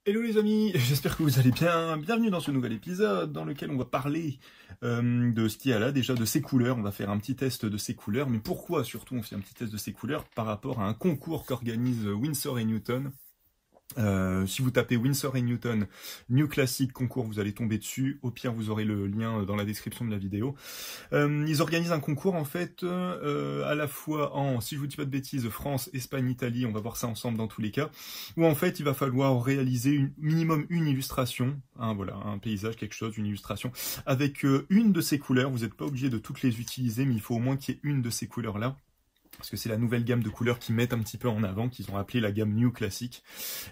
Hello les amis, j'espère que vous allez bien. Bienvenue dans ce nouvel épisode dans lequel on va parler de ce qu'il y a là, déjà de ces couleurs. On va faire un petit test de ces couleurs, mais pourquoi surtout on fait un petit test de ces couleurs par rapport à un concours qu'organise Winsor & Newton. Si vous tapez Winsor & Newton New Classic concours, vous allez tomber dessus. Au pire, vous aurez le lien dans la description de la vidéo. Ils organisent un concours en fait à la fois en, si je vous dis pas de bêtises, France, Espagne, Italie, on va voir ça ensemble dans tous les cas, où en fait il va falloir réaliser minimum une illustration, hein, voilà, un paysage, quelque chose, une illustration, avec une de ces couleurs. Vous n'êtes pas obligé de toutes les utiliser, mais il faut au moins qu'il y ait une de ces couleurs-là. Parce que c'est la nouvelle gamme de couleurs qu'ils mettent un petit peu en avant, qu'ils ont appelé la gamme New Classic.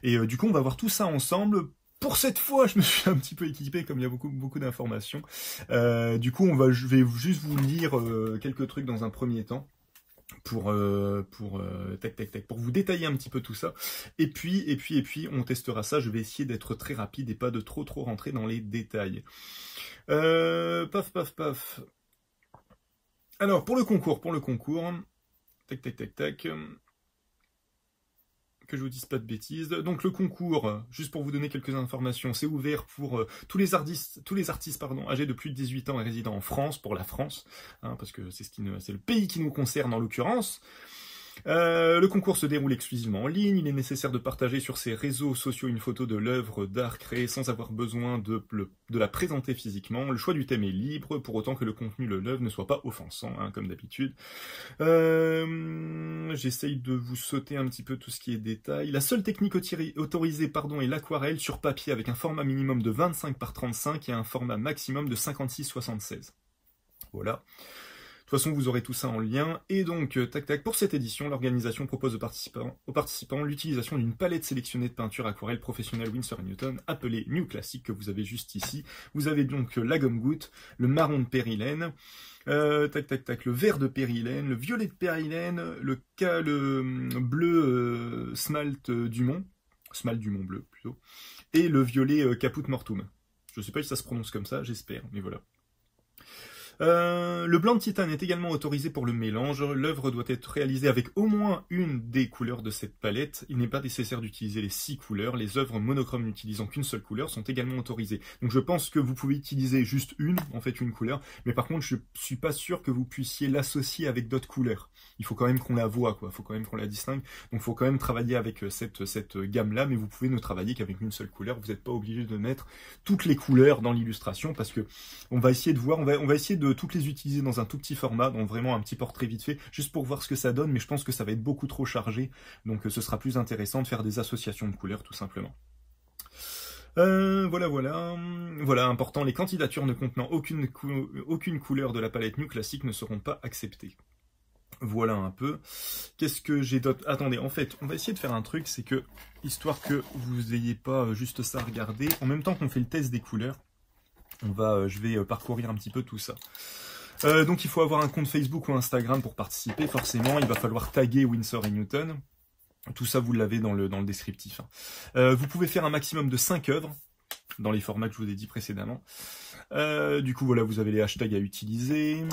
Et du coup, on va voir tout ça ensemble. Pour cette fois, je me suis un petit peu équipé, comme il y a beaucoup d'informations. Du coup, je vais juste vous lire quelques trucs dans un premier temps. Pour vous détailler un petit peu tout ça. Et puis, on testera ça. Je vais essayer d'être très rapide et pas de trop rentrer dans les détails. Paf. Alors, pour le concours. Tac. Que je vous dise pas de bêtises. Donc le concours, juste pour vous donner quelques informations, c'est ouvert pour tous les artistes âgés de plus de 18 ans et résidant en France, pour la France, hein, parce que c'est le pays qui nous concerne en l'occurrence. Le concours se déroule exclusivement en ligne. Il est nécessaire de partager sur ses réseaux sociaux une photo de l'œuvre d'art créée sans avoir besoin de la présenter physiquement. Le choix du thème est libre, pour autant que le contenu de l'œuvre ne soit pas offensant, hein, comme d'habitude. J'essaye de vous sauter un petit peu tout ce qui est détail. La seule technique autorisée est l'aquarelle sur papier avec un format minimum de 25 par 35 et un format maximum de 56-76. Voilà. De toute façon, vous aurez tout ça en lien. Et donc, pour cette édition, l'organisation propose aux participants l'utilisation d'une palette sélectionnée de peinture aquarelle professionnelle Winsor & Newton, appelée New Classic, que vous avez juste ici. Vous avez donc la gomme goutte, le marron de périlène, le vert de périlène, le violet de périlène, le bleu smalt Dumont bleu plutôt, et le violet caput mortuum. Je ne sais pas si ça se prononce comme ça, j'espère, mais voilà. Le blanc de titane est également autorisé pour le mélange. L'œuvre doit être réalisée avec au moins une des couleurs de cette palette. Il n'est pas nécessaire d'utiliser les 6 couleurs. Les œuvres monochromes n'utilisant qu'une seule couleur sont également autorisées. Donc je pense que vous pouvez utiliser juste une couleur, mais par contre je suis pas sûr que vous puissiez l'associer avec d'autres couleurs. Il faut quand même qu'on la voit, quoi. Il faut quand même qu'on la distingue. Donc il faut quand même travailler avec cette gamme-là, mais vous pouvez ne travailler qu'avec une seule couleur. Vous n'êtes pas obligé de mettre toutes les couleurs dans l'illustration, parce que on va essayer de voir, on va essayer de toutes les utiliser dans un tout petit format, donc vraiment un petit portrait vite fait, juste pour voir ce que ça donne, mais je pense que ça va être beaucoup trop chargé, donc ce sera plus intéressant de faire des associations de couleurs, tout simplement. Voilà, important, les candidatures ne contenant aucune couleur de la palette New Classic ne seront pas acceptées. Voilà un peu. Qu'est-ce que j'ai d'autre? Attendez, en fait, on va essayer de faire un truc, c'est que, histoire que vous n'ayez pas juste ça à regarder, en même temps qu'on fait le test des couleurs, je vais parcourir un petit peu tout ça. Donc il faut avoir un compte Facebook ou Instagram pour participer, forcément. Il va falloir taguer Winsor & Newton. Tout ça, vous l'avez dans le descriptif. Vous pouvez faire un maximum de 5 œuvres, dans les formats que je vous ai dit précédemment. Du coup, voilà, vous avez les hashtags à utiliser.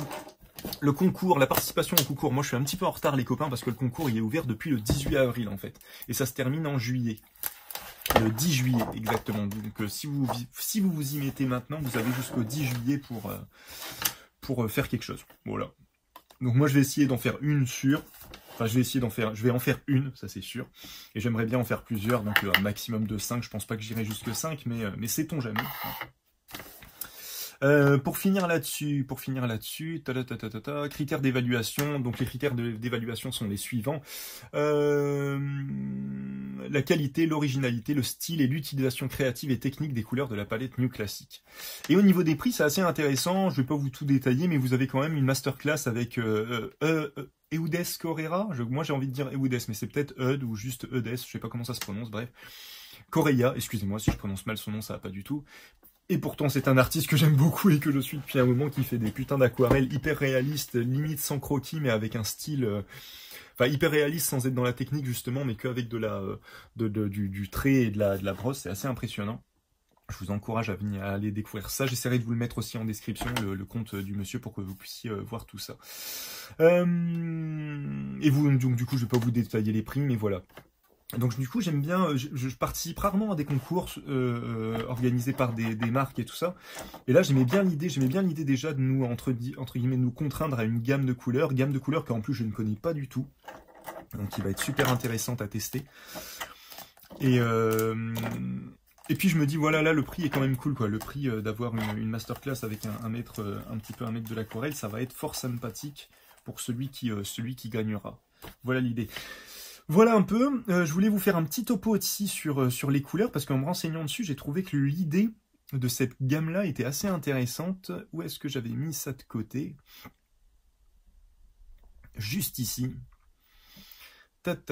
Le concours, la participation au concours, moi je suis un petit peu en retard les copains, parce que le concours il est ouvert depuis le 18 avril en fait. Et ça se termine en juillet. Le 10 juillet, exactement. Donc si vous vous y mettez maintenant, vous avez jusqu'au 10 juillet pour faire quelque chose. Voilà. Donc moi je vais essayer d'en faire une sûre. Enfin je vais en faire une, ça c'est sûr. Et j'aimerais bien en faire plusieurs, donc un maximum de 5. Je pense pas que j'irai jusque 5, mais sait-on jamais. Pour finir là-dessus, critères d'évaluation. Donc les critères d'évaluation sont les suivants. La qualité, l'originalité, le style et l'utilisation créative et technique des couleurs de la palette New Classic. Et au niveau des prix, c'est assez intéressant. Je vais pas vous tout détailler, mais vous avez quand même une masterclass avec Eudes Correa. Moi j'ai envie de dire Eudes, mais c'est peut-être Eud ou juste Eudes. Je sais pas comment ça se prononce. Bref, Correa. Excusez-moi si je prononce mal son nom, ça va pas du tout. Et pourtant, c'est un artiste que j'aime beaucoup et que je suis depuis un moment, qui fait des putains d'aquarelles hyper réalistes, limite sans croquis, mais avec un style... Enfin, hyper réaliste sans être dans la technique, justement, mais qu'avec du trait et de la brosse. C'est assez impressionnant. Je vous encourage à aller découvrir ça. J'essaierai de vous le mettre aussi en description, le compte du monsieur, pour que vous puissiez voir tout ça. Et vous, donc, du coup, je vais pas vous détailler les prix, mais voilà. Donc du coup, j'aime bien, je participe rarement à des concours organisés par des marques et tout ça. Et là, j'aimais bien l'idée déjà de nous, entre guillemets, nous contraindre à une gamme de couleurs qu'en plus je ne connais pas du tout. Donc qui va être super intéressante à tester. Et puis je me dis, voilà, là, le prix est quand même cool, quoi. Le prix d'avoir une masterclass avec un maître de l'aquarelle, ça va être fort sympathique pour celui qui gagnera. Voilà l'idée. Voilà un peu, je voulais vous faire un petit topo aussi sur les couleurs, parce qu'en me renseignant dessus, j'ai trouvé que l'idée de cette gamme-là était assez intéressante. Où est-ce que j'avais mis ça de côté? Juste ici. Hop,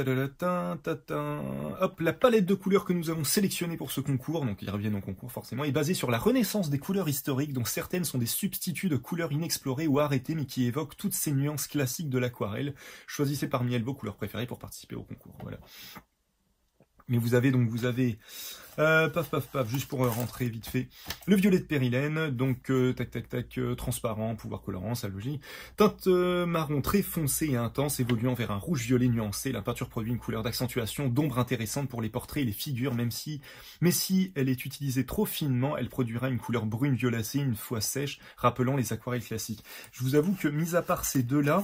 la palette de couleurs que nous avons sélectionnée pour ce concours, donc ils reviennent au concours forcément, est basée sur la renaissance des couleurs historiques, dont certaines sont des substituts de couleurs inexplorées ou arrêtées, mais qui évoquent toutes ces nuances classiques de l'aquarelle. Choisissez parmi elles vos couleurs préférées pour participer au concours. Voilà. Mais vous avez juste pour rentrer vite fait, le violet de périlène, donc transparent, pouvoir colorant, ça logique. Teinte marron très foncée et intense, évoluant vers un rouge-violet nuancé. La peinture produit une couleur d'accentuation, d'ombre intéressante pour les portraits et les figures, mais si elle est utilisée trop finement, elle produira une couleur brune violacée une fois sèche, rappelant les aquarelles classiques. Je vous avoue que, mis à part ces deux-là,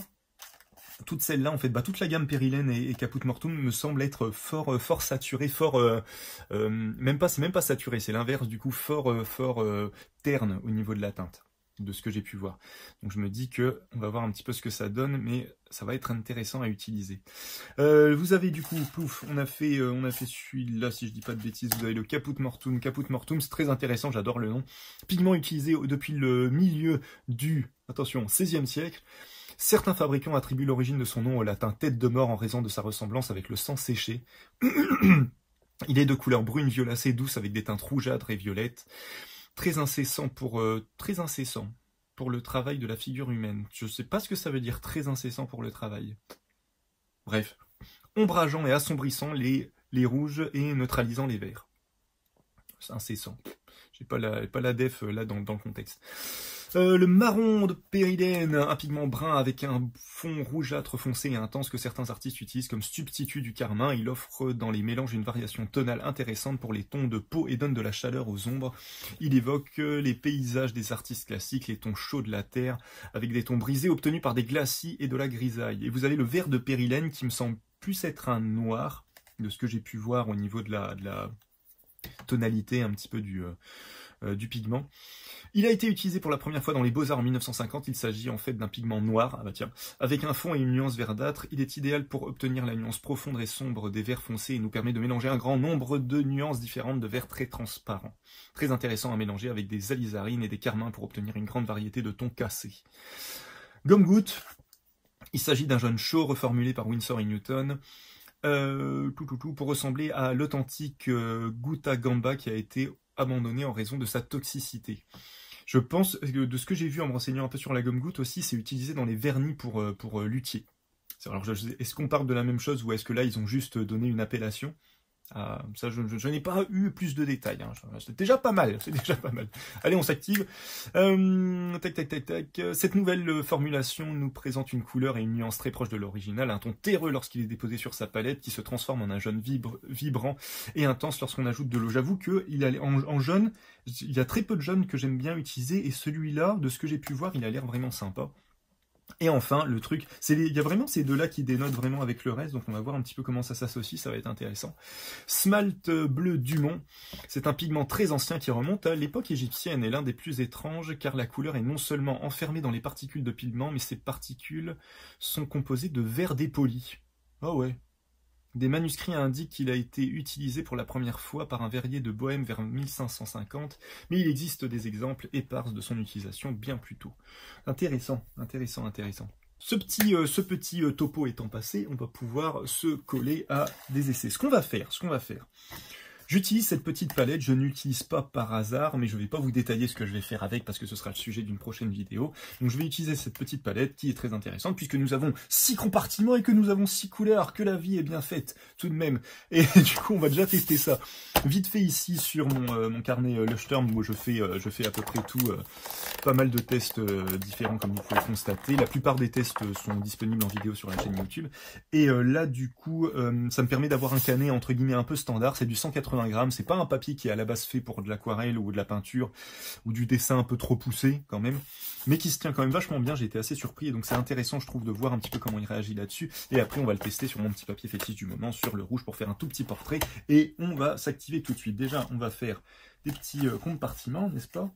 toutes celles-là, en fait, toute la gamme Périlène et Caput Mortuum me semble être fort saturée, c'est même pas saturé, c'est l'inverse du coup, fort terne au niveau de la teinte, de ce que j'ai pu voir. Donc je me dis que on va voir un petit peu ce que ça donne, mais ça va être intéressant à utiliser. Vous avez du coup, plouf, on a fait celui-là, si je dis pas de bêtises, vous avez le Caput Mortuum. Caput Mortuum, c'est très intéressant, j'adore le nom. Pigment utilisé depuis le milieu du, attention, XVIe siècle. Certains fabricants attribuent l'origine de son nom au latin tête de mort en raison de sa ressemblance avec le sang séché. Il est de couleur brune violacée douce avec des teintes rougeâtres et violettes. Très incessant pour le travail de la figure humaine. Je ne sais pas ce que ça veut dire très incessant pour le travail. Bref. Ombrageant et assombrissant les rouges et neutralisant les verts. C'est incessant. J'ai pas la def là dans le contexte. Le marron de périlène, un pigment brun avec un fond rougeâtre foncé et intense que certains artistes utilisent comme substitut du carmin. Il offre dans les mélanges une variation tonale intéressante pour les tons de peau et donne de la chaleur aux ombres. Il évoque les paysages des artistes classiques, les tons chauds de la terre, avec des tons brisés obtenus par des glacis et de la grisaille. Et vous avez le vert de périlène qui me semble plus être un noir, de ce que j'ai pu voir au niveau de la tonalité un petit peu du pigment. Il a été utilisé pour la première fois dans les Beaux-Arts en 1950. Il s'agit en fait d'un pigment noir, avec un fond et une nuance verdâtre. Il est idéal pour obtenir la nuance profonde et sombre des verts foncés et nous permet de mélanger un grand nombre de nuances différentes de verts très transparents. Très intéressant à mélanger avec des alizarines et des carmins pour obtenir une grande variété de tons cassés. Gomme-goutte. Il s'agit d'un jaune chaud reformulé par Winsor et Newton. Pour ressembler à l'authentique Gouta Gamba qui a été abandonné en raison de sa toxicité. Je pense, de ce que j'ai vu en me renseignant un peu sur la gomme goutte aussi, c'est utilisé dans les vernis pour luthier. Alors, est-ce qu'on parle de la même chose ou est-ce que là, ils ont juste donné une appellation? Ça, je n'ai pas eu plus de détails. Hein. C'est déjà pas mal. Allez, on s'active. Cette nouvelle formulation nous présente une couleur et une nuance très proche de l'original, un ton terreux lorsqu'il est déposé sur sa palette, qui se transforme en un jaune vibrant et intense lorsqu'on ajoute de l'eau. J'avoue que en jaune, il y a très peu de jaunes que j'aime bien utiliser, et celui-là, de ce que j'ai pu voir, il a l'air vraiment sympa. Et enfin, le truc, il y a vraiment ces deux-là qui dénotent vraiment avec le reste, donc on va voir un petit peu comment ça s'associe, ça va être intéressant. Smalt bleu Dumont, c'est un pigment très ancien qui remonte à l'époque égyptienne et l'un des plus étranges, car la couleur est non seulement enfermée dans les particules de pigment, mais ces particules sont composées de verre dépoli. Ah ouais. Des manuscrits indiquent qu'il a été utilisé pour la première fois par un verrier de Bohême vers 1550, mais il existe des exemples épars de son utilisation bien plus tôt. Intéressant. Ce petit topo étant passé, on va pouvoir se coller à des essais. Ce qu'on va faire, J'utilise cette petite palette, je n'utilise pas par hasard, mais je ne vais pas vous détailler ce que je vais faire avec parce que ce sera le sujet d'une prochaine vidéo. Donc je vais utiliser cette petite palette qui est très intéressante puisque nous avons 6 compartiments et que nous avons 6 couleurs, que la vie est bien faite tout de même. Et du coup on va déjà tester ça. Vite fait ici sur mon carnet Lushturm où je fais à peu près tout, pas mal de tests différents comme vous pouvez constater. La plupart des tests sont disponibles en vidéo sur la chaîne YouTube. Et là du coup ça me permet d'avoir un carnet entre guillemets un peu standard, c'est du 180 grammes, c'est pas un papier qui est à la base fait pour de l'aquarelle ou de la peinture ou du dessin un peu trop poussé quand même, mais qui se tient quand même vachement bien, j'ai été assez surpris et donc c'est intéressant je trouve de voir un petit peu comment il réagit là-dessus et après on va le tester sur mon petit papier fétiche du moment, sur le rouge pour faire un tout petit portrait et on va s'activer tout de suite. Déjà on va faire des petits compartiments, n'est-ce pas?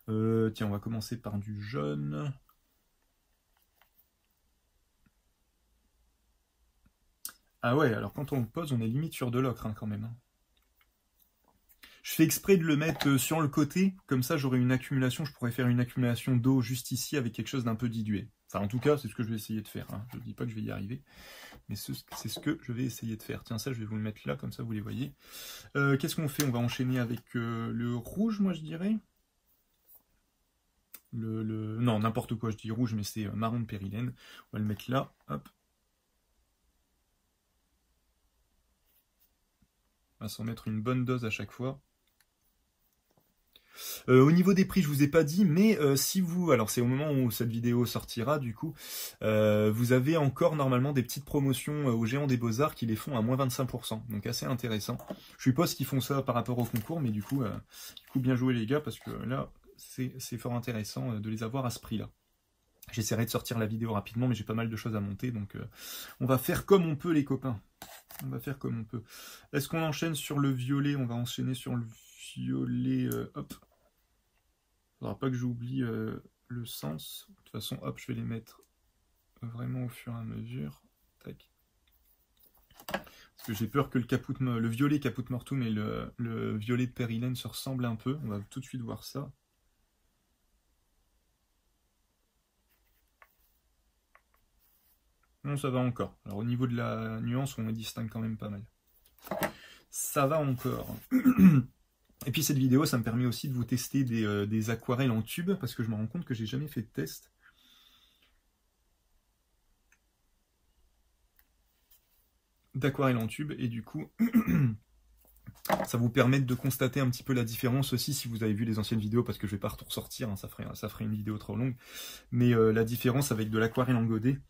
Tiens, on va commencer par du jaune. Ah ouais, alors quand on le pose, on est limite sur de l'ocre hein, quand même. Je fais exprès de le mettre sur le côté, comme ça j'aurai une accumulation, je pourrais faire une accumulation d'eau juste ici avec quelque chose d'un peu dilué. Enfin en tout cas, c'est ce que je vais essayer de faire. Hein. Je ne dis pas que je vais y arriver, mais c'est ce que je vais essayer de faire. Tiens, ça je vais vous le mettre là, comme ça vous les voyez. Qu'est-ce qu'on fait? On va enchaîner avec le rouge, moi je dirais. Non, n'importe quoi, je dis rouge, mais c'est marron de périlène. On va le mettre là, hop. On va s'en mettre une bonne dose à chaque fois. Au niveau des prix, je vous ai pas dit, mais si vous, alors c'est au moment où cette vidéo sortira, du coup, vous avez encore normalement des petites promotions aux Géants des Beaux-Arts qui les font à moins 25%, donc assez intéressant. Je sais pas s'ils font ça par rapport au concours, mais du coup bien joué les gars, parce que là, c'est fort intéressant de les avoir à ce prix-là. J'essaierai de sortir la vidéo rapidement, mais j'ai pas mal de choses à monter, donc on va faire comme on peut les copains. On va faire comme on peut. Est-ce qu'on enchaîne sur le violet? On va enchaîner sur le violet, hop. Faudra pas que j'oublie le sens. De toute façon, hop, je vais les mettre vraiment au fur et à mesure. Tac. Parce que j'ai peur que le violet Caput Mortuum et le violet de Périlène se ressemblent un peu. On va tout de suite voir ça. Non, ça va encore. Alors au niveau de la nuance, on les distingue quand même pas mal. Ça va encore. Et puis cette vidéo, ça me permet aussi de vous tester des aquarelles en tube, parce que je me rends compte que j'ai jamais fait de test. D'aquarelle en tube, et du coup, ça vous permet de constater un petit peu la différence aussi, si vous avez vu les anciennes vidéos, parce que je vais pas tout ressortir, hein, ça ferait une vidéo trop longue, mais la différence avec de l'aquarelle en godet,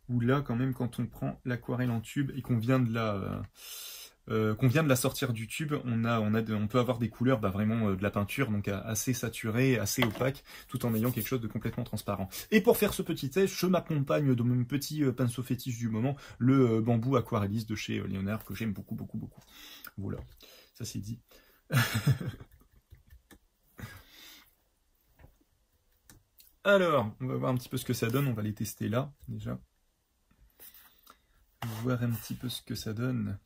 où là, quand même, quand on prend l'aquarelle en tube et qu'on vient de la sortir du tube, on peut avoir des couleurs vraiment de la peinture, donc assez saturées, assez opaques, tout en ayant quelque chose de complètement transparent. Et pour faire ce petit test, je m'accompagne de mon petit pinceau fétiche du moment, le bambou aquarelliste de chez Léonard, que j'aime beaucoup, beaucoup, beaucoup. Voilà, ça c'est dit. Alors, on va voir un petit peu ce que ça donne, on va les tester là, déjà. Voir un petit peu ce que ça donne.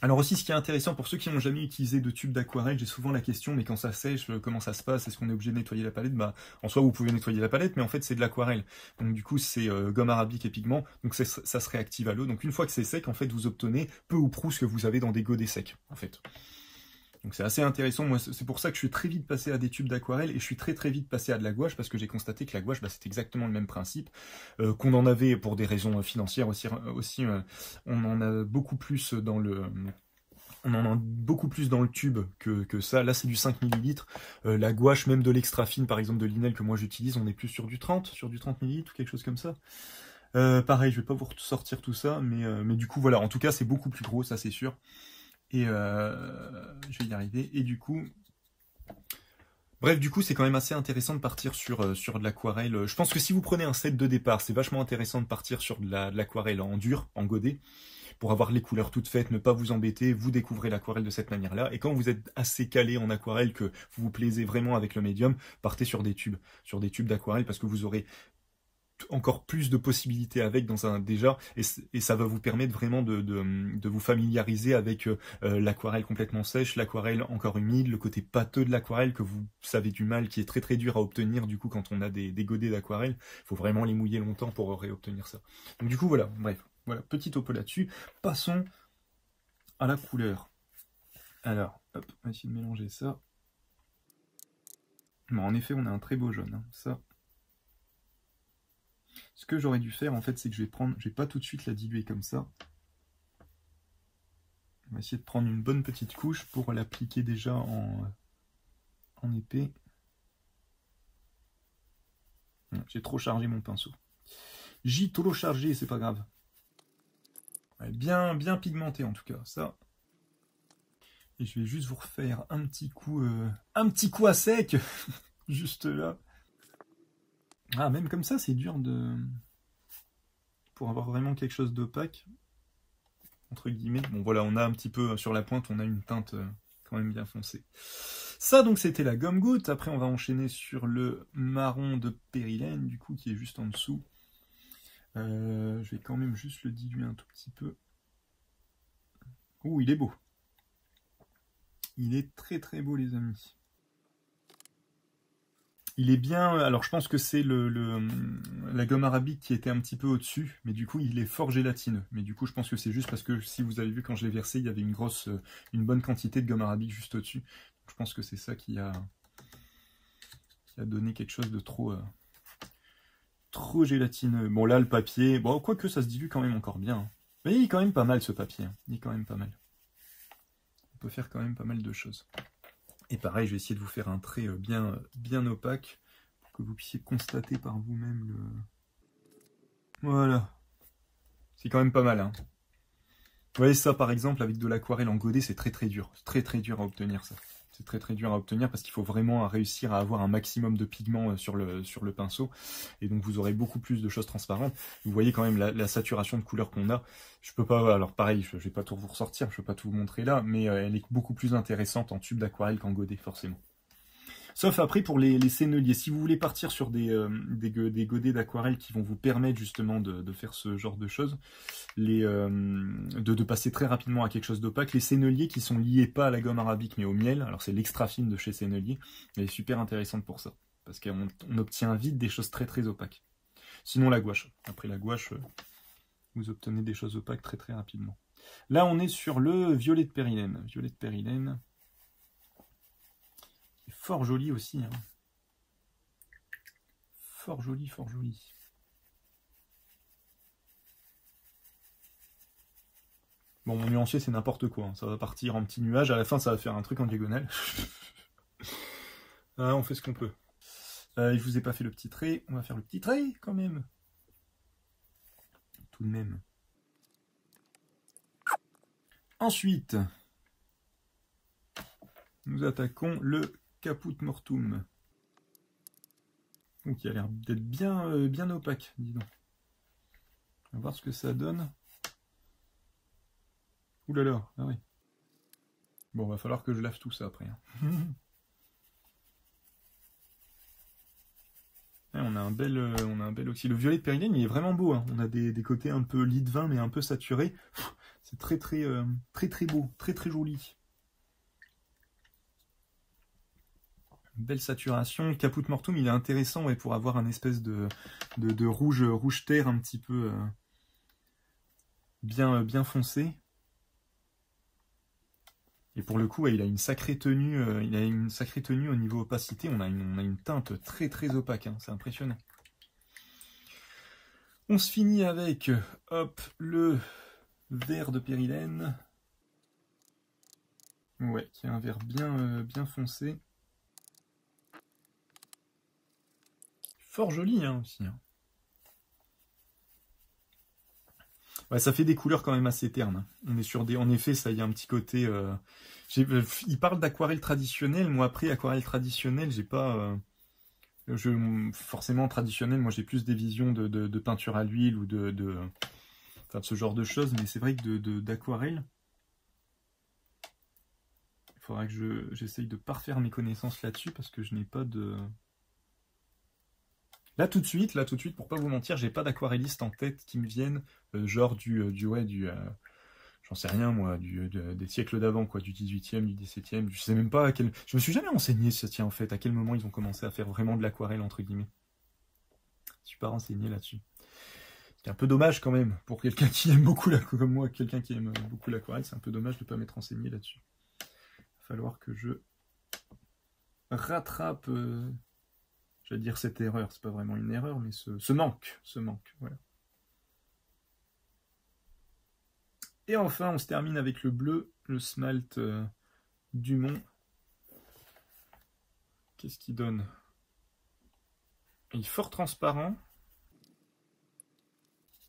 Alors aussi, ce qui est intéressant pour ceux qui n'ont jamais utilisé de tube d'aquarelle, j'ai souvent la question, mais quand ça sèche, comment ça se passe? Est-ce qu'on est obligé de nettoyer la palette? Bah, en soi, vous pouvez nettoyer la palette, mais en fait, c'est de l'aquarelle. Donc du coup, c'est gomme arabique et pigment, donc ça se réactive à l'eau. Donc une fois que c'est sec, en fait, vous obtenez peu ou prou ce que vous avez dans des godets secs, en fait. Donc c'est assez intéressant, moi c'est pour ça que je suis très vite passé à des tubes d'aquarelle et je suis très vite passé à de la gouache parce que j'ai constaté que la gouache c'est exactement le même principe, qu'on en avait pour des raisons financières aussi on en a beaucoup plus dans le... On en a beaucoup plus dans le tube que ça. Là, c'est du 5 ml. La gouache, même de l'extra fine, par exemple de Linel que moi j'utilise, on est plus sur du 30 ml ou quelque chose comme ça. Pareil, je vais pas vous sortir tout ça, mais du coup, voilà. En tout cas, c'est beaucoup plus gros, ça c'est sûr. Et je vais y arriver. Et du coup... Bref, du coup, c'est quand même assez intéressant de partir sur de l'aquarelle. Je pense que si vous prenez un set de départ, c'est vachement intéressant de partir sur de l'aquarelle en dur, en godet, pour avoir les couleurs toutes faites, ne pas vous embêter, vous découvrez l'aquarelle de cette manière-là. Et quand vous êtes assez calé en aquarelle, que vous vous plaisez vraiment avec le médium, partez sur des tubes d'aquarelle, parce que vous aurez encore plus de possibilités avec déjà, et ça va vous permettre vraiment de vous familiariser avec l'aquarelle complètement sèche, l'aquarelle encore humide, le côté pâteux de l'aquarelle que vous savez du mal, qui est très dur à obtenir du coup quand on a des godets d'aquarelle. Il faut vraiment les mouiller longtemps pour réobtenir ça. Donc du coup voilà, bref, voilà, petit topo là-dessus. Passons à la couleur. Alors, hop, on va essayer de mélanger ça. Bon, en effet, on a un très beau jaune, hein, ça. Ce que j'aurais dû faire, en fait, c'est que je vais pas tout de suite la diluer comme ça. On va essayer de prendre une bonne petite couche pour l'appliquer déjà en épais. J'ai trop chargé mon pinceau. J'ai trop chargé, c'est pas grave. Ouais, bien pigmenté en tout cas, ça. Et je vais juste vous refaire un petit coup à sec, juste là. Ah, même comme ça, c'est dur de... Pour avoir vraiment quelque chose d'opaque, entre guillemets. Bon voilà, on a un petit peu, sur la pointe, on a une teinte quand même bien foncée. Ça, donc, c'était la gomme goutte. Après, on va enchaîner sur le marron de périlène, du coup, qui est juste en dessous. Je vais quand même juste le diluer un tout petit peu. Ouh, il est beau. Il est très très beau, les amis. Il est bien... Alors, je pense que c'est la gomme arabique qui était un petit peu au-dessus, mais du coup, il est fort gélatineux. Mais du coup, je pense que c'est juste parce que, si vous avez vu, quand je l'ai versé, il y avait une bonne quantité de gomme arabique juste au-dessus. Je pense que c'est ça qui a donné quelque chose de trop gélatineux. Bon, là, le papier... Bon, quoique, ça se dilue quand même encore bien. Mais il est quand même pas mal, ce papier. Il est quand même pas mal. On peut faire quand même pas mal de choses. Et pareil, je vais essayer de vous faire un trait bien opaque pour que vous puissiez constater par vous-même le... Voilà. C'est quand même pas mal, hein. Vous voyez ça, par exemple, avec de l'aquarelle en godet, c'est très très dur. C'est très très dur à obtenir, ça. C'est très très dur à obtenir parce qu'il faut vraiment réussir à avoir un maximum de pigments sur le pinceau. Et donc vous aurez beaucoup plus de choses transparentes. Vous voyez quand même la saturation de couleurs qu'on a. Je peux pas, alors pareil, je vais pas tout vous ressortir, je peux pas tout vous montrer là, mais elle est beaucoup plus intéressante en tube d'aquarelle qu'en godet, forcément. Sauf après pour les senneliers. Si vous voulez partir sur des godets d'aquarelle qui vont vous permettre justement de faire ce genre de choses, de passer très rapidement à quelque chose d'opaque, les senneliers qui sont liés pas à la gomme arabique mais au miel, alors c'est l'extra fine de chez Sennelier, elle est super intéressante pour ça, parce qu'on obtient vite des choses très très opaques. Sinon la gouache. Après la gouache, vous obtenez des choses opaques très très rapidement. Là on est sur le violet de périlène. Violet de périlène. Fort joli aussi. Hein. Fort joli, fort joli. Bon, mon nuancier, c'est n'importe quoi. Hein. Ça va partir en petits nuages. À la fin, ça va faire un truc en diagonale. Ah, on fait ce qu'on peut. Je vous ai pas fait le petit trait. On va faire le petit trait, quand même. Tout de même. Ensuite, nous attaquons le Caput Mortuum. Donc, il a l'air d'être bien opaque, dis donc. On va voir ce que ça donne. Ouh là là, ah oui. Bon, va falloir que je lave tout ça après. Hein. Ouais, on a un bel oxy. Le violet de périlène, il est vraiment beau. Hein. On a des côtés un peu lit de vin, mais un peu saturés. C'est très beau, très très joli. Belle saturation. Caput Mortuum, il est intéressant ouais, pour avoir un espèce de rouge terre un petit peu bien foncé. Et pour le coup, ouais, il a une sacrée tenue. Au niveau opacité. On a une teinte très très opaque. Hein, c'est impressionnant. On se finit avec hop le vert de périlène. Ouais, qui est un vert bien foncé. Fort joli hein, aussi. Hein. Ouais, ça fait des couleurs quand même assez ternes. On est sur en effet, ça y a un petit côté. Il parle d'aquarelle traditionnelle. Moi, après aquarelle traditionnelle, j'ai pas. Forcément traditionnel. Moi, j'ai plus des visions de peinture à l'huile ou de ce genre de choses. Mais c'est vrai que d'aquarelle, il faudra que j'essaye de parfaire mes connaissances là-dessus parce que je n'ai pas de. Là tout de suite, pour pas vous mentir, j'ai pas d'aquarelliste en tête qui me viennent, genre j'en sais rien moi, des siècles d'avant, quoi, du 18e, du 17e, je sais même pas à quel... Je me suis jamais renseigné, tiens, en fait, à quel moment ils ont commencé à faire vraiment de l'aquarelle, entre guillemets. Je suis pas renseigné là-dessus. C'est un peu dommage quand même, pour quelqu'un qui aime beaucoup comme moi, quelqu'un qui aime beaucoup l'aquarelle, c'est un peu dommage de ne pas m'être renseigné là-dessus. Il va falloir que je rattrape, j'allais dire cette erreur, c'est pas vraiment une erreur, mais ce manque, voilà. Et enfin, on se termine avec le bleu, le smalt Dumont. Qu'est-ce qu'il donne? Il est fort transparent.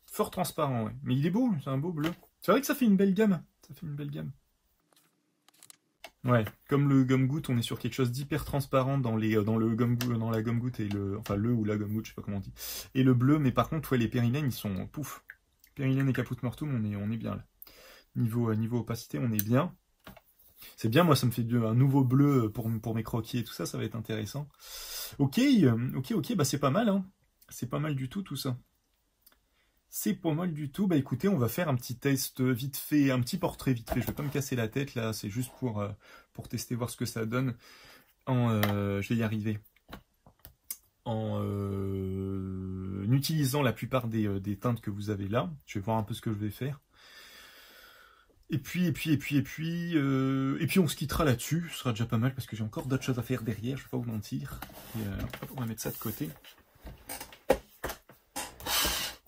Fort transparent, ouais. Mais il est beau, c'est un beau bleu. C'est vrai que ça fait une belle gamme. Ça fait une belle gamme. Ouais, comme le gomme-goutte, on est sur quelque chose d'hyper transparent dans la gomme-goutte et enfin le ou la gomme-goutte, je sais pas comment on dit. Et le bleu, mais par contre, ouais, les périlènes, ils sont pouf. Périlène et Caput Mortuum, on est bien là. Niveau opacité, on est bien. C'est bien, moi, ça me fait un nouveau bleu pour mes croquis et tout ça, ça va être intéressant. Ok, bah c'est pas mal, hein. C'est pas mal du tout ça. C'est pas mal du tout. Bah écoutez, on va faire un petit test vite fait, un petit portrait vite fait. Je vais pas me casser la tête là, c'est juste pour tester, voir ce que ça donne. Je vais y arriver. En utilisant la plupart des teintes que vous avez là. Je vais voir un peu ce que je vais faire. Et puis on se quittera là-dessus. Ce sera déjà pas mal parce que j'ai encore d'autres choses à faire derrière, je vais pas vous mentir. Et, on va mettre ça de côté.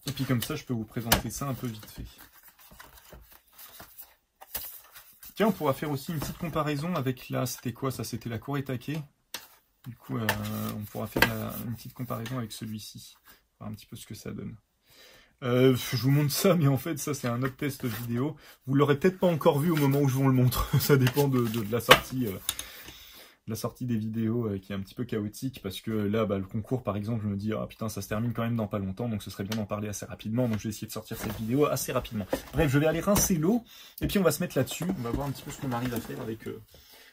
Et puis comme ça, je peux vous présenter ça un peu vite fait. Tiens, on pourra faire aussi une petite comparaison avec la... C'était quoi ça? C'était la Kuretake. Du coup, on pourra faire une petite comparaison avec celui-ci. Voir un petit peu ce que ça donne. Je vous montre ça, mais en fait, ça c'est un autre test vidéo. Vous l'aurez peut-être pas encore vu au moment où je vous le montre. Ça dépend de la sortie. La sortie des vidéos qui est un petit peu chaotique parce que là, bah, le concours par exemple, je me dis ah putain ça se termine quand même dans pas longtemps, donc ce serait bien d'en parler assez rapidement, donc je vais essayer de sortir cette vidéo assez rapidement. Bref, je vais aller rincer l'eau et puis on va se mettre là-dessus, on va voir un petit peu ce qu'on arrive à faire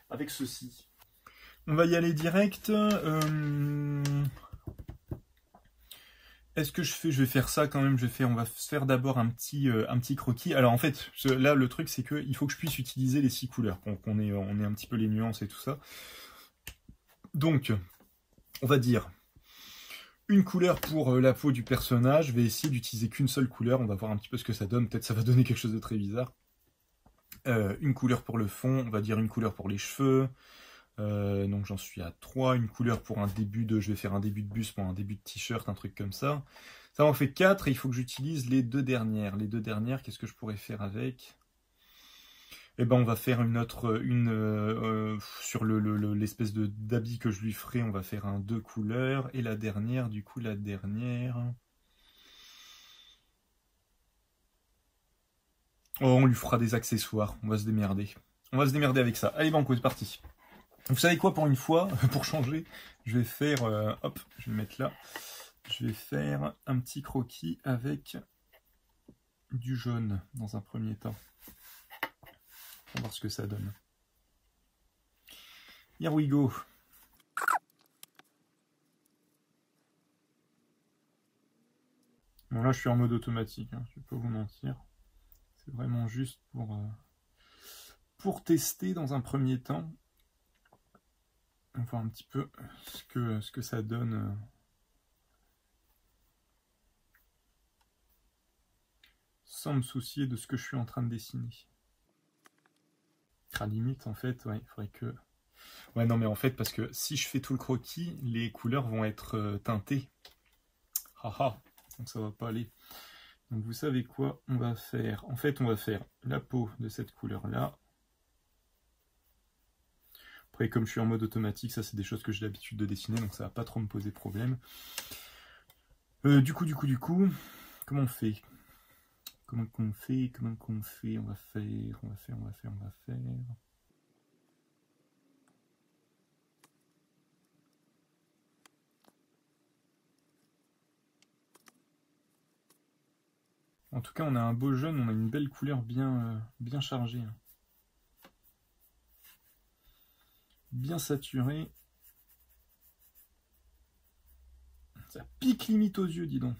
avec ceci. On va y aller direct. Est-ce que je vais faire ça quand même, on va faire d'abord un petit croquis. Alors en fait, là le truc c'est qu'il faut que je puisse utiliser les 6 couleurs, qu'on ait un petit peu les nuances et tout ça. Donc, on va dire une couleur pour la peau du personnage. Je vais essayer d'utiliser qu'une seule couleur. On va voir un petit peu ce que ça donne. Peut-être ça va donner quelque chose de très bizarre. Une couleur pour le fond. On va dire une couleur pour les cheveux. Donc j'en suis à 3. Une couleur pour un début de... Je vais faire un début de buste pour un début de t-shirt, un truc comme ça. Ça en fait 4 et il faut que j'utilise les 2 dernières. Les 2 dernières, qu'est-ce que je pourrais faire avec ? Eh ben on va faire sur l'espèce d'habit que je lui ferai, on va faire un 2 couleurs. Et la dernière, du coup, la dernière... Oh, on lui fera des accessoires, on va se démerder. On va se démerder avec ça. Allez, banco, c'est parti. Vous savez quoi, pour une fois, pour changer, je vais faire... hop, je vais le mettre là. Je vais faire un petit croquis avec du jaune, dans un premier temps. On va voir ce que ça donne. Here we go. Bon là je suis en mode automatique, hein, je ne vais pas vous mentir. C'est vraiment juste pour tester dans un premier temps. On va voir un petit peu ce que ça donne. Sans me soucier de ce que je suis en train de dessiner. À la limite, en fait, ouais, il faudrait que... Ouais, non, mais en fait, parce que si je fais tout le croquis, les couleurs vont être teintées. Haha, donc ça va pas aller. Donc vous savez quoi on va faire? En fait, on va faire la peau de cette couleur-là. Après, comme je suis en mode automatique, ça c'est des choses que j'ai l'habitude de dessiner, donc ça va pas trop me poser problème. Du coup, comment on fait? Comment qu'on fait? On va faire. En tout cas, on a un beau jaune, on a une belle couleur bien chargée. Hein. Bien saturée. Ça pique limite aux yeux, dis donc.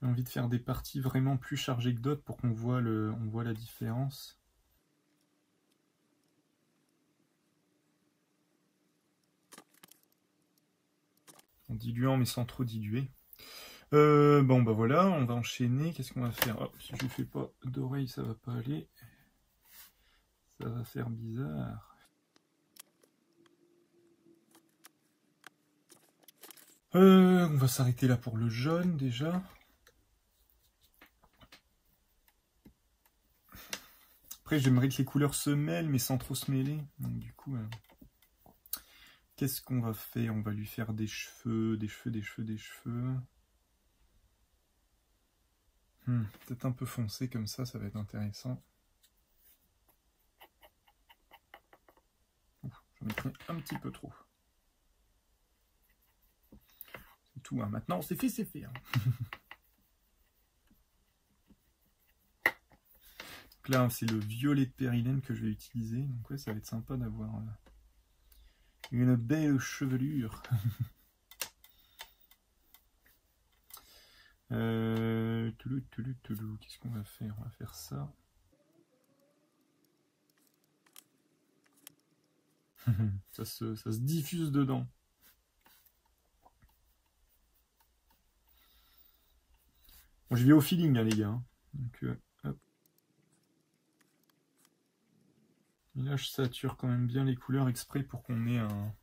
J'ai envie de faire des parties vraiment plus chargées que d'autres pour qu'on voit la différence. En diluant mais sans trop diluer. Bon bah voilà, on va enchaîner. Qu'est-ce qu'on va faire? Oh, si je fais pas d'oreille, ça va pas aller. Ça va faire bizarre. On va s'arrêter là pour le jaune déjà. Après j'aimerais que les couleurs se mêlent mais sans trop se mêler. Donc du coup, qu'est-ce qu'on va faire? On va lui faire des cheveux, des cheveux, des cheveux, des cheveux. Peut-être un peu foncé comme ça va être intéressant. J'en ai pris un petit peu trop. C'est tout, hein. Maintenant c'est fait, c'est fait. Hein. Donc là, c'est le violet de périlène que je vais utiliser. Donc ouais, ça va être sympa d'avoir une belle chevelure. Qu'est-ce qu'on va faire? On va faire ça. ça se diffuse dedans. Bon, je vais au feeling, hein, les gars. Hein. Donc, hop. Et là, je sature quand même bien les couleurs exprès pour qu'on ait un...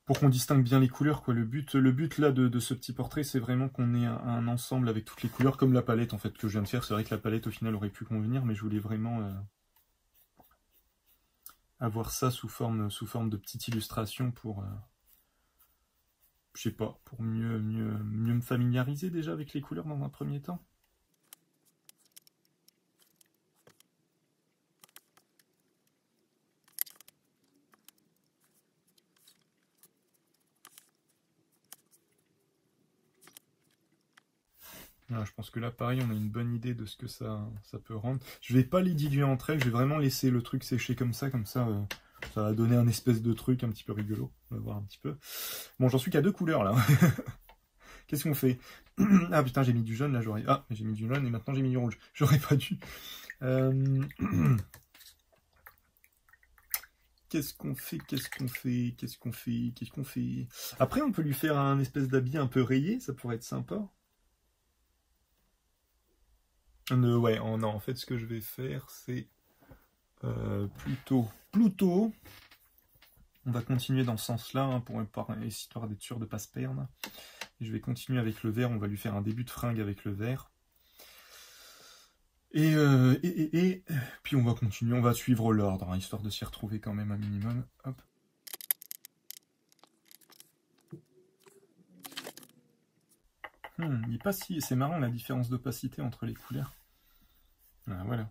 Pour qu'on distingue bien les couleurs, quoi. Le but là de ce petit portrait, c'est vraiment qu'on ait un ensemble avec toutes les couleurs, comme la palette en fait que je viens de faire. C'est vrai que la palette au final aurait pu convenir, mais je voulais vraiment avoir ça sous forme de petite illustration pour, je sais pas, pour mieux me familiariser déjà avec les couleurs dans un premier temps. Voilà, je pense que là, pareil, on a une bonne idée de ce que ça peut rendre. Je vais pas les diluer entre elles, je vais vraiment laisser le truc sécher comme ça ça va donner un espèce de truc un petit peu rigolo. On va voir un petit peu. Bon, j'en suis qu'à 2 couleurs, là. Qu'est-ce qu'on fait? Ah putain, j'ai mis du jaune, là, j'aurais... Ah, j'ai mis du jaune, et maintenant j'ai mis du rouge. J'aurais pas dû. Qu'est-ce qu'on fait? Après, on peut lui faire un espèce d'habit un peu rayé, ça pourrait être sympa. Ouais, non, en fait, ce que je vais faire, c'est plutôt, on va continuer dans ce sens-là, hein, histoire d'être sûr de ne pas se perdre. Et je vais continuer avec le vert, on va lui faire un début de fringue avec le vert. Et puis on va continuer, on va suivre l'ordre, hein, histoire de s'y retrouver quand même un minimum. Hop. Il est pas si... C'est marrant la différence d'opacité entre les couleurs. Ah, voilà.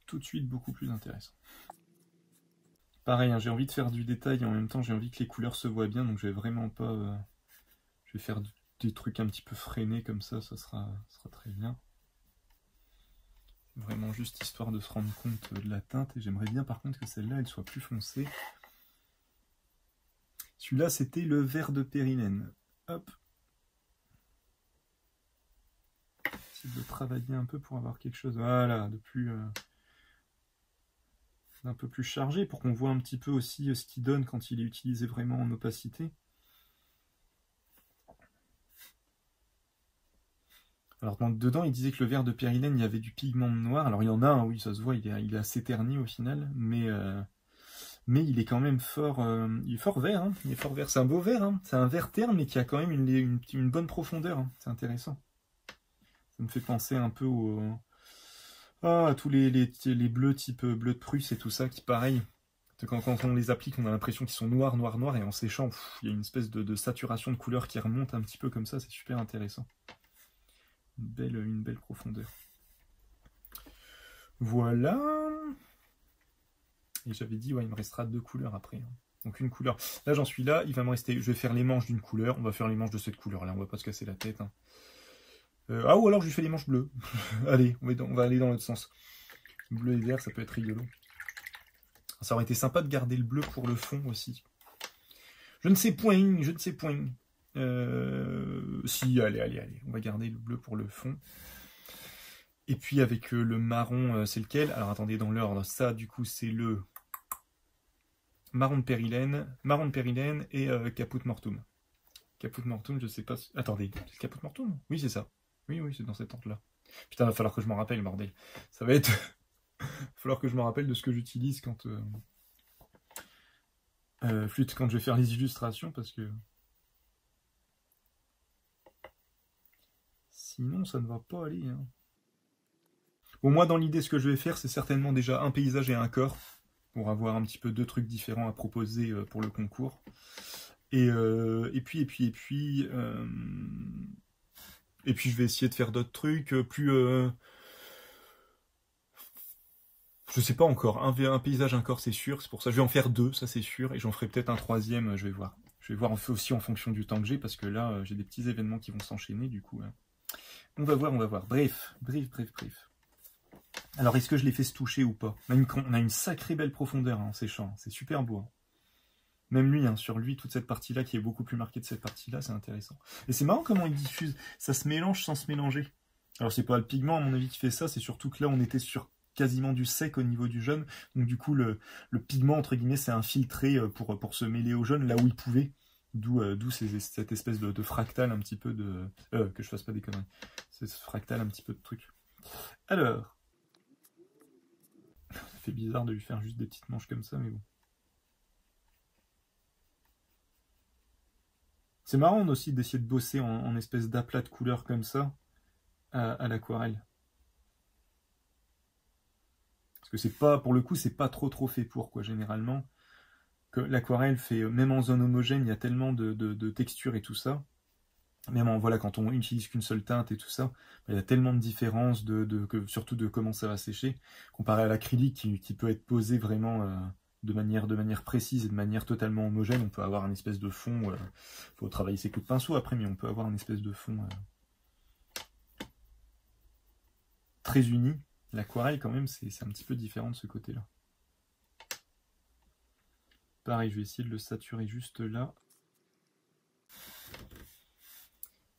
Tout de suite beaucoup plus intéressant. Pareil, hein, j'ai envie de faire du détail et en même temps j'ai envie que les couleurs se voient bien, donc je vais vraiment pas... je vais faire des trucs un petit peu freinés comme ça sera très bien. Vraiment juste histoire de se rendre compte de la teinte, et j'aimerais bien par contre que celle-là elle soit plus foncée. Celui-là c'était le vert de périlène. Hop. J'essaie de travailler un peu pour avoir quelque chose, voilà, de plus... un peu plus chargé pour qu'on voit un petit peu aussi ce qu'il donne quand il est utilisé vraiment en opacité. Alors dedans il disait que le vert de périlène il y avait du pigment noir, alors il y en a un, oui ça se voit, il est assez terni au final, mais il est quand même fort, il est fort vert, hein. Il est fort vert, c'est un beau vert, hein. C'est un vert terne mais qui a quand même une bonne profondeur, hein. C'est intéressant. Ça me fait penser un peu à tous les bleus type bleu de Prusse et tout ça, qui pareil, quand on les applique, on a l'impression qu'ils sont noirs, et en séchant, il y a une espèce de saturation de couleur qui remonte un petit peu comme ça, c'est super intéressant. Une belle profondeur. Voilà. Et j'avais dit, ouais, il me restera 2 couleurs après. Hein. Donc une couleur. Là, j'en suis là, il va me rester... Je vais faire les manches d'une couleur, on va faire les manches de cette couleur-là, on va pas se casser la tête. Hein. Ou alors je lui fais les manches bleues. Allez, on va aller dans l'autre sens. Bleu et vert, ça peut être rigolo. Ça aurait été sympa de garder le bleu pour le fond aussi. Je ne sais point. Si, allez. On va garder le bleu pour le fond. Et puis avec le marron, c'est lequel? Alors attendez, dans l'ordre, ça du coup c'est le Marron de Périlène et Caput Mortuum. Caput Mortuum, je sais pas... Attendez, c'est Caput Mortuum? Oui, c'est ça. Oui, oui, c'est dans cette ordre-là. Putain, va falloir que je m'en rappelle, bordel. Ça va être... va falloir que je me rappelle de ce que j'utilise quand... flûte, quand je vais faire les illustrations, parce que... Sinon, ça ne va pas aller. Hein. Bon, moi, dans l'idée, ce que je vais faire, c'est certainement déjà un paysage et un corps, pour avoir un petit peu deux trucs différents à proposer pour le concours. Et puis, je vais essayer de faire d'autres trucs plus... je sais pas encore, un paysage, un corps, c'est sûr. C'est pour ça que je vais en faire deux, ça c'est sûr. Et j'en ferai peut-être un troisième, je vais voir. Je vais voir aussi en fonction du temps que j'ai, parce que là, j'ai des petits événements qui vont s'enchaîner, du coup. On va voir, on va voir. Bref. Alors, est-ce que je les fais se toucher ou pas? On a une sacrée belle profondeur en séchant. C'est super beau. Hein. Même lui, sur lui, toute cette partie-là qui est beaucoup plus marquée de cette partie-là, c'est intéressant. Et c'est marrant comment il diffuse. Ça se mélange sans se mélanger. Alors, c'est pas le pigment, à mon avis, qui fait ça. C'est surtout que là, on était sur quasiment du sec au niveau du jaune. Donc, du coup, le pigment, entre guillemets, s'est infiltré pour se mêler au jaune là où il pouvait. D'où cette espèce de fractal un petit peu de... que je fasse pas des conneries. C'est ce fractal un petit peu de truc. Alors... Ça fait bizarre de lui faire juste des petites manches comme ça, mais bon. C'est marrant aussi d'essayer de bosser en espèce d'aplat de couleurs comme ça à l'aquarelle. Parce que c'est pas, pour le coup, c'est pas trop fait pour, quoi, généralement. Que l'aquarelle fait, même en zone homogène, il y a tellement de textures et tout ça. Même voilà, quand on utilise qu'une seule teinte et tout ça, il y a tellement de différences, surtout de comment ça va sécher, comparé à l'acrylique qui peut être posé vraiment de manière précise et de manière totalement homogène. On peut avoir un espèce de fond, faut travailler ses coups de pinceau après, mais on peut avoir un espèce de fond très uni. L'aquarelle, quand même, c'est un petit peu différent de ce côté-là. Pareil, je vais essayer de le saturer juste là.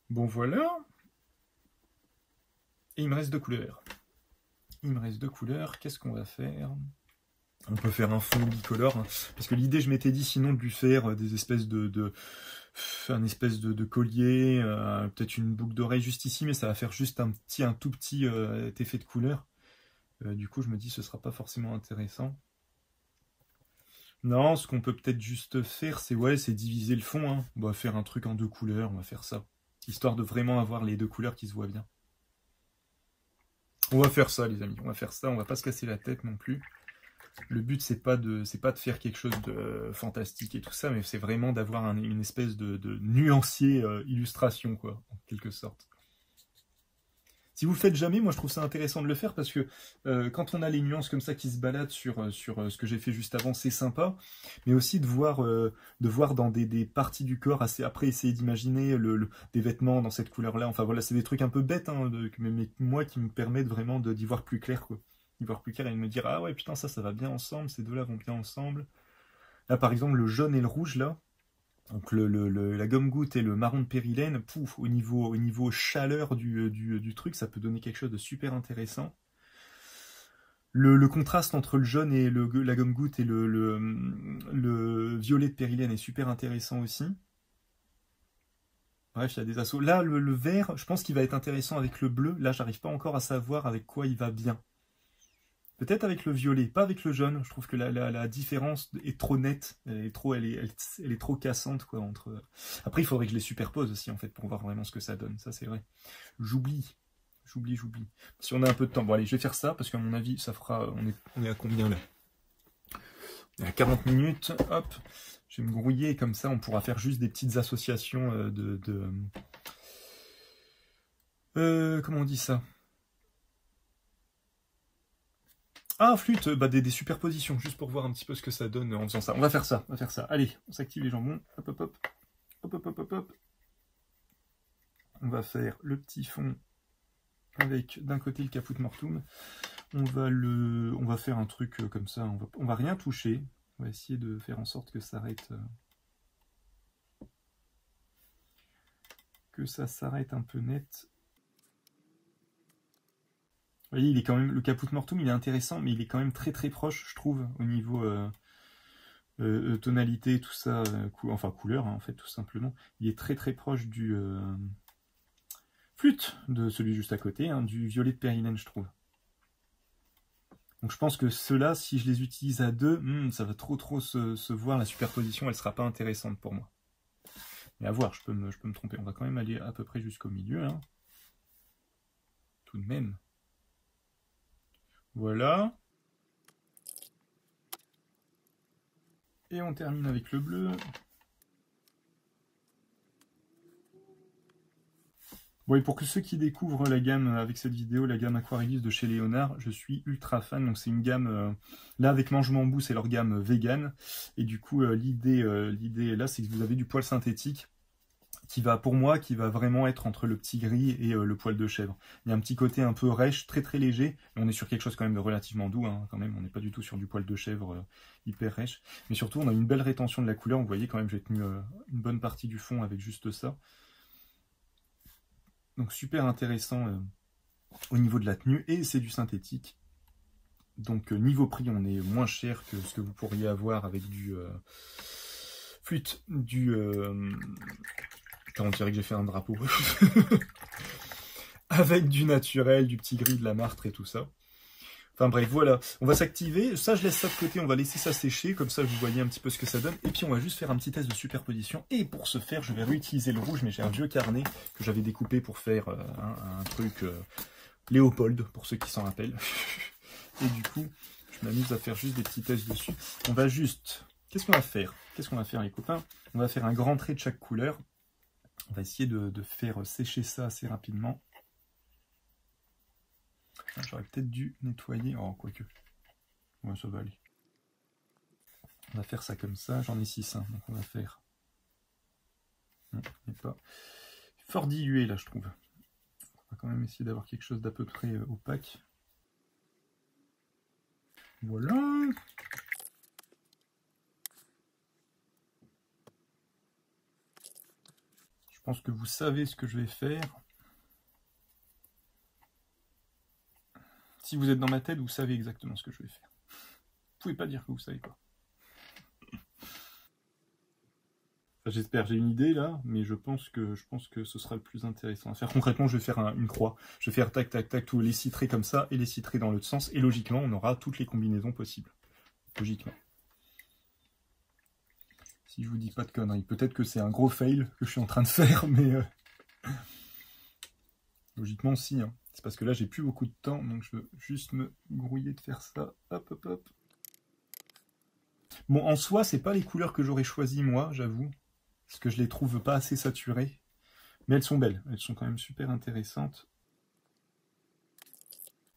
Bon, voilà. Et il me reste deux couleurs. Qu'est-ce qu'on va faire? On peut faire un fond bicolore. Hein, parce que l'idée, je m'étais dit sinon de lui faire des espèces un espèce de collier, peut-être une boucle d'oreille juste ici, mais ça va faire juste un tout petit effet de couleur. Du coup, je me dis ce sera pas forcément intéressant. Non, ce qu'on peut peut-être juste faire, c'est diviser le fond. Hein. On va faire un truc en deux couleurs, on va faire ça. Histoire de vraiment avoir les deux couleurs qui se voient bien. On va faire ça, les amis. On va faire ça. On va pas se casser la tête non plus. Le but, c'est pas de faire quelque chose de fantastique et tout ça, mais c'est vraiment d'avoir une espèce de nuancier illustration, quoi, en quelque sorte. Si vous le faites jamais, moi je trouve ça intéressant de le faire parce que quand on a les nuances comme ça qui se baladent sur ce que j'ai fait juste avant, c'est sympa, mais aussi de voir dans des parties du corps, après essayer d'imaginer des vêtements dans cette couleur-là. Enfin voilà, c'est des trucs un peu bêtes, hein, mais moi qui me permettent vraiment d'y voir plus clair, quoi. D'y voir plus clair et de me dire, ah ouais, putain, ça va bien ensemble, ces deux-là vont bien ensemble. Là par exemple, le jaune et le rouge, là, donc la gomme-goutte et le marron de périlène, pouf, au niveau chaleur du truc, ça peut donner quelque chose de super intéressant. Le contraste entre le jaune et la gomme-goutte et le violet de périlène est super intéressant aussi. Bref, il y a des assauts. Là, le vert, je pense qu'il va être intéressant avec le bleu. Là, j'arrive pas encore à savoir avec quoi il va bien. Peut-être avec le violet, pas avec le jaune. Je trouve que la différence est trop nette. Elle est trop cassante, quoi. Après, il faudrait que je les superpose aussi, en fait, pour voir vraiment ce que ça donne. Ça, c'est vrai. J'oublie. Si on a un peu de temps. Bon, allez, je vais faire ça, parce qu'à mon avis, ça fera... On est à combien, là? On est à 40 minutes. Hop. Je vais me grouiller, comme ça, on pourra faire juste des petites associations comment on dit ça? Ah, flûte, des superpositions, juste pour voir un petit peu ce que ça donne en faisant ça. On va faire ça. Allez, on s'active les jambons. Hop, hop, hop. Hop, hop, hop, hop, hop. On va faire le petit fond avec d'un côté le caput mortuum. On va faire un truc comme ça. On va rien toucher. On va essayer de faire en sorte que ça arrête. Que ça s'arrête un peu net. Vous voyez, il est quand même, le caput mortuum, il est intéressant, mais il est quand même très très proche, je trouve, au niveau tonalité, tout ça, enfin couleur, hein, en fait, tout simplement. Il est très très proche du flûte, de celui juste à côté, hein, du violet de Perilène, je trouve. Donc je pense que ceux-là, si je les utilise à deux, ça va trop se voir, la superposition, elle sera pas intéressante pour moi. Mais à voir, je peux me tromper. On va quand même aller à peu près jusqu'au milieu, hein. Tout de même. Voilà. Et on termine avec le bleu. Bon, et pour que ceux qui découvrent la gamme avec cette vidéo, la gamme Aquarelliste de chez Léonard, je suis ultra fan. Donc c'est une gamme, là avec Mange Bambou, c'est leur gamme vegan. Et du coup, l'idée là, c'est que vous avez du poil synthétique qui va, pour moi, qui va vraiment être entre le petit gris et le poil de chèvre. Il y a un petit côté un peu rêche, très très léger. On est sur quelque chose quand même de relativement doux, hein, quand même. On n'est pas du tout sur du poil de chèvre hyper rêche. Mais surtout, on a une belle rétention de la couleur. Vous voyez quand même, j'ai tenu une bonne partie du fond avec juste ça. Donc super intéressant au niveau de la tenue. Et c'est du synthétique. Donc niveau prix, on est moins cher que ce que vous pourriez avoir avec du flûte, du... on dirait que j'ai fait un drapeau. Avec du naturel, du petit gris, de la martre et tout ça. Enfin bref, voilà. On va s'activer. Ça, je laisse ça de côté. On va laisser ça sécher. Comme ça, vous voyez un petit peu ce que ça donne. Et puis, on va juste faire un petit test de superposition. Et pour ce faire, je vais réutiliser le rouge. Mais j'ai un vieux carnet que j'avais découpé pour faire un truc Léopold, pour ceux qui s'en rappellent. Et du coup, je m'amuse à faire juste des petits tests dessus. On va juste... Qu'est-ce qu'on va faire? Qu'est-ce qu'on va faire, les copains? On va faire un grand trait de chaque couleur. On va essayer de faire sécher ça assez rapidement. J'aurais peut-être dû nettoyer. Oh, quoique. Ouais, ça va aller. On va faire ça comme ça. J'en ai 6, hein, donc on va faire... Non, il n'est pas fort dilué, là, je trouve. On va quand même essayer d'avoir quelque chose d'à peu près opaque. Voilà. Je pense que vous savez ce que je vais faire. Si vous êtes dans ma tête, vous savez exactement ce que je vais faire. Vous pouvez pas dire que vous savez pas. Enfin, j'espère, j'ai une idée là, mais je pense que ce sera le plus intéressant à faire. Concrètement, je vais faire une croix. Je vais faire tac, tac, tac, tous les citrés comme ça, et les citrés dans l'autre sens, et logiquement, on aura toutes les combinaisons possibles. Logiquement. Si je vous dis pas de conneries. Peut-être que c'est un gros fail que je suis en train de faire, mais... Logiquement, si. Hein. C'est parce que là, j'ai plus beaucoup de temps, donc je veux juste me grouiller de faire ça. Hop, hop, hop. Bon, en soi, c'est pas les couleurs que j'aurais choisies, moi, j'avoue. Parce que je les trouve pas assez saturées. Mais elles sont belles. Elles sont quand même super intéressantes.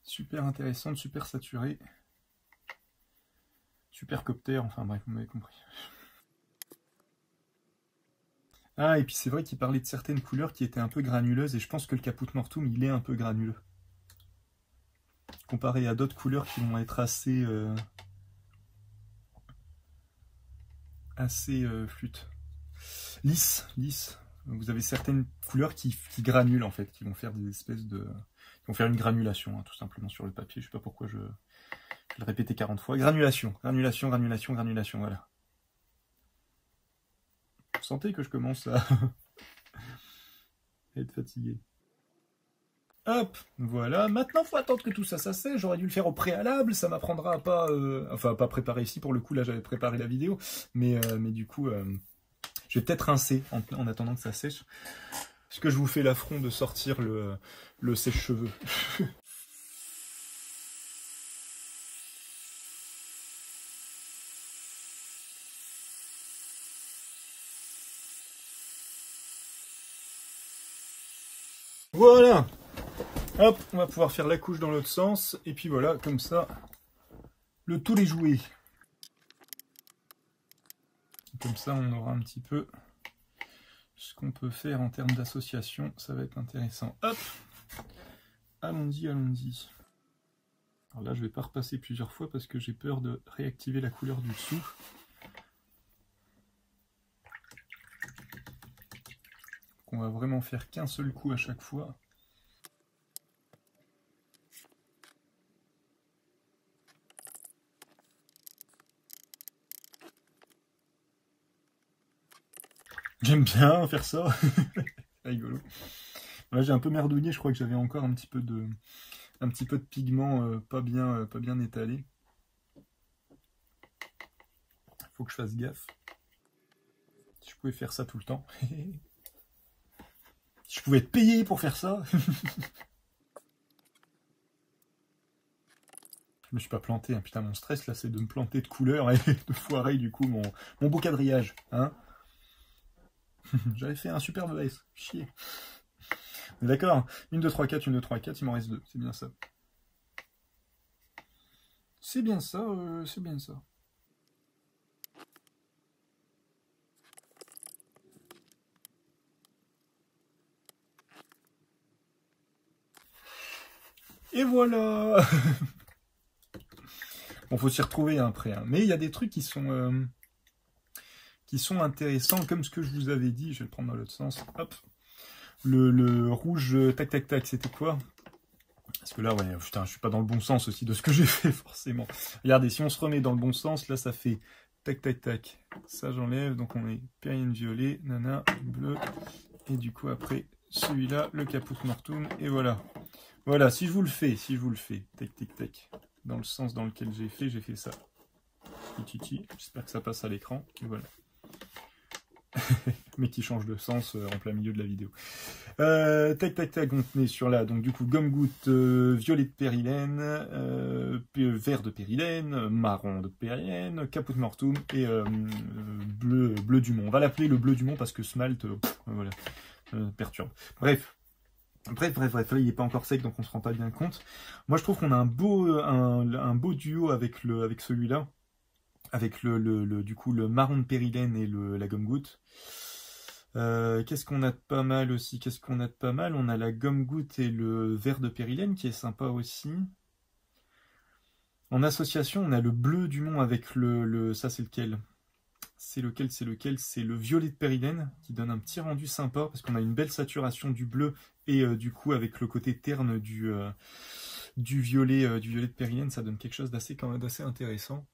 Super intéressantes, super saturées. Super copter, enfin bref, vous m'avez compris. Ah, et puis c'est vrai qu'il parlait de certaines couleurs qui étaient un peu granuleuses, et je pense que le Caput Mortuum, il est un peu granuleux. Comparé à d'autres couleurs qui vont être assez... flûte. Lisse. Vous avez certaines couleurs qui granulent, en fait, qui vont faire des espèces de... qui vont faire une granulation, hein, tout simplement, sur le papier. Je sais pas pourquoi je vais le répéter 40 fois. Granulation, voilà. Vous sentez que je commence à être fatigué. Hop, voilà. Maintenant, il faut attendre que tout ça sèche. J'aurais dû le faire au préalable. Ça m'apprendra à pas... Enfin, pas préparer ici. Pour le coup, là, j'avais préparé la vidéo. Mais du coup, je vais peut-être rincer en attendant que ça sèche. Est-ce que je vous fais l'affront de sortir le sèche-cheveux? Voilà. Hop, on va pouvoir faire la couche dans l'autre sens. Et puis voilà, comme ça, le tour est joué. Comme ça, on aura un petit peu ce qu'on peut faire en termes d'association. Ça va être intéressant. Hop. Allons-y. Alors là, je vais pas repasser plusieurs fois parce que j'ai peur de réactiver la couleur du dessous. On va vraiment faire qu'un seul coup à chaque fois. J'aime bien faire ça. C'est rigolo. Là, j'ai un peu merdouillé, je crois que j'avais encore un petit peu de pigment pas bien étalé. Faut que je fasse gaffe. Si je pouvais faire ça tout le temps. Si je pouvais être payé pour faire ça. Je me suis pas planté, hein. Putain, mon stress là, c'est de me planter de couleur et de foirer du coup mon beau quadrillage. Hein. J'avais fait un superbe vase. Chier. D'accord. 1, 2, 3, 4, 1, 2, 3, 4, il m'en reste 2. C'est bien ça. C'est bien ça, c'est bien ça. Et voilà. Bon, faut s'y retrouver après. Hein. Mais il y a des trucs qui sont intéressants, comme ce que je vous avais dit. Je vais le prendre dans l'autre sens. Hop. Le rouge, tac, tac, tac, c'était quoi? Parce que là, ouais, putain, je suis pas dans le bon sens aussi de ce que j'ai fait, forcément. Regardez, si on se remet dans le bon sens, là, ça fait tac, tac, tac. Ça, j'enlève. Donc, on est Pérylène violet, nana, bleu. Et du coup, après, celui-là, le Caput Mortuum. Et voilà. Voilà, si je vous le fais, tac, tac, tac. Dans le sens dans lequel j'ai fait ça. Titi, j'espère que ça passe à l'écran. Et voilà. Mais qui change de sens en plein milieu de la vidéo. Tac, tac, tac, on est sur là. Donc, du coup, gomme-goutte, violet de périlène, vert de périlène, marron de périlène, Caput Mortuum et bleu du Mont. On va l'appeler le bleu du Mont parce que Smalt, voilà, perturbe. Bref, il n'est pas encore sec, donc on se rend pas bien compte. Moi, je trouve qu'on a un beau duo avec celui-là. Avec du coup le marron de périlène et la gomme-goutte. Qu'est-ce qu'on a de pas mal aussi? On a la gomme-goutte et le vert de périlène qui est sympa aussi. En association, on a le bleu du Mont avec ça, c'est lequel? C'est le violet de périlène qui donne un petit rendu sympa parce qu'on a une belle saturation du bleu et du coup avec le côté terne du violet de périlène, ça donne quelque chose d'assez intéressant.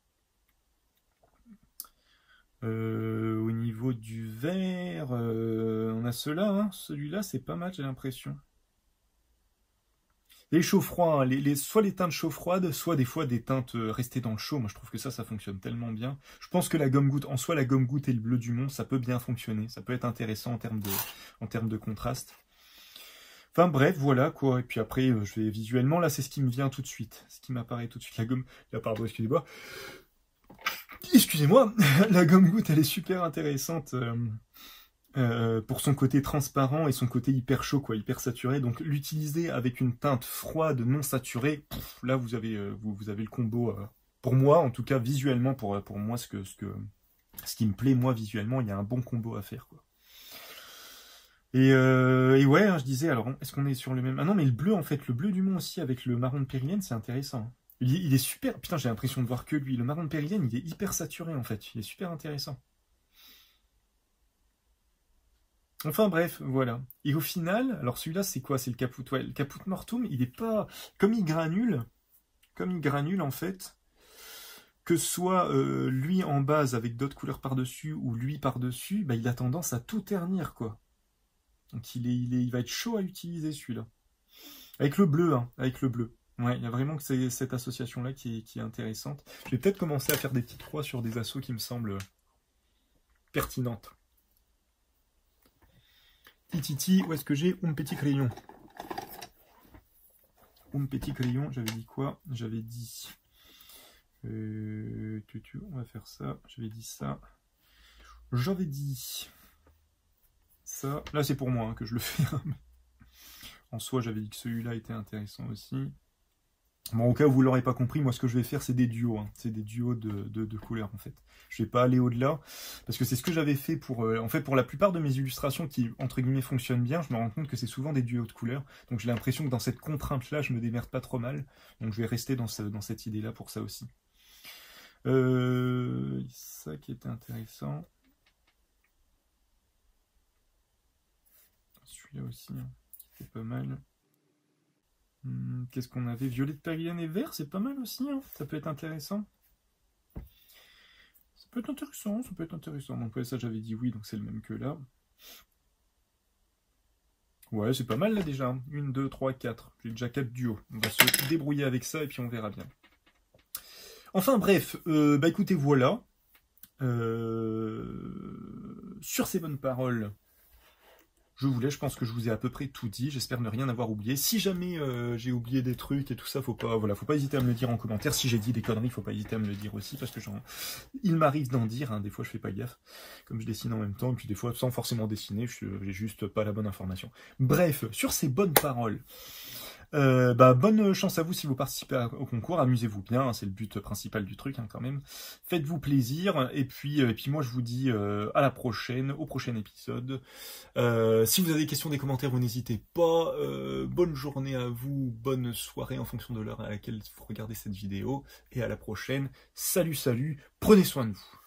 Au niveau du vert, on a ceux-là, hein. Celui-là c'est pas mal, j'ai l'impression. Les chauds-froids, hein, soit les teintes chaud-froides, soit des fois des teintes restées dans le chaud. Moi je trouve que ça fonctionne tellement bien. Je pense que la gomme-goutte, en soi la gomme-goutte et le bleu du Mont, ça peut bien fonctionner. Ça peut être intéressant en termes de contraste. Enfin bref, voilà quoi. Et puis après, je vais visuellement, là c'est ce qui me vient tout de suite. Ce qui m'apparaît tout de suite. La gomme, là pardon, excusez-moi. Excusez-moi, la gomme-goutte, elle est super intéressante pour son côté transparent et son côté hyper chaud, quoi, hyper saturé. Donc l'utiliser avec une teinte froide, non saturée, là vous avez le combo. Pour moi, en tout cas visuellement, pour moi, ce qui me plaît moi visuellement, il y a un bon combo à faire, quoi. Et ouais, hein, je disais, alors est-ce qu'on est sur le même? Ah non, mais le bleu en fait, le bleu du Mont aussi avec le marron de périlène, c'est intéressant. Il est super. Putain, j'ai l'impression de voir que lui. Le marron de périlène, il est hyper saturé en fait. Il est super intéressant. Enfin bref, voilà. Et au final, alors celui-là, c'est quoi? C'est le Caput. Ouais, le Caput Mortuum, il est pas. Comme il granule en fait, que ce soit lui en base avec d'autres couleurs par-dessus ou lui par-dessus, bah, il a tendance à tout ternir, quoi. Donc il va être chaud à utiliser celui-là. Avec le bleu, hein, avec le bleu. Ouais, il y a vraiment que cette association-là qui est intéressante. Je vais peut-être commencer à faire des petits croix sur des assos qui me semblent pertinentes. Titi, où est-ce que j'ai un petit crayon? Un petit crayon, j'avais dit quoi? J'avais dit... on va faire ça. J'avais dit ça. J'avais dit... Ça. Là, c'est pour moi hein, que je le fais. En soi, j'avais dit que celui-là était intéressant aussi. Bon, au cas où vous ne l'aurez pas compris, moi ce que je vais faire c'est des duos, hein. C'est des duos de couleurs en fait. Je vais pas aller au-delà, parce que c'est ce que j'avais fait pour la plupart de mes illustrations qui, entre guillemets, fonctionnent bien, je me rends compte que c'est souvent des duos de couleurs, donc j'ai l'impression que dans cette contrainte-là, je me démerde pas trop mal, donc je vais rester dans cette idée-là pour ça aussi. Ça qui était intéressant. Celui-là aussi, hein, qui était pas mal. Qu'est-ce qu'on avait? Violet de périlène et vert, c'est pas mal aussi, hein. Ça peut être intéressant. Ça peut être intéressant. Donc ouais, ça j'avais dit oui, donc c'est le même que là. Ouais, c'est pas mal là déjà. 1, 2, 3, 4. J'ai déjà 4 duos. On va se débrouiller avec ça et puis on verra bien. Enfin bref, bah écoutez, voilà. Sur ces bonnes paroles, je pense que je vous ai à peu près tout dit. J'espère ne rien avoir oublié. Si jamais j'ai oublié des trucs et tout ça, faut pas hésiter à me le dire en commentaire. Si j'ai dit des conneries, faut pas hésiter à me le dire aussi, parce que il m'arrive d'en dire. Hein, des fois, je fais pas gaffe, comme je dessine en même temps, et puis des fois, sans forcément dessiner, j'ai juste pas la bonne information. Bref, sur ces bonnes paroles. Bonne chance à vous si vous participez au concours, amusez-vous bien, hein, c'est le but principal du truc hein, quand même. Faites-vous plaisir, et puis moi je vous dis à la prochaine, au prochain épisode. Si vous avez des questions, des commentaires, vous n'hésitez pas. Bonne journée à vous, bonne soirée en fonction de l'heure à laquelle vous regardez cette vidéo, et à la prochaine. Salut, salut, prenez soin de vous.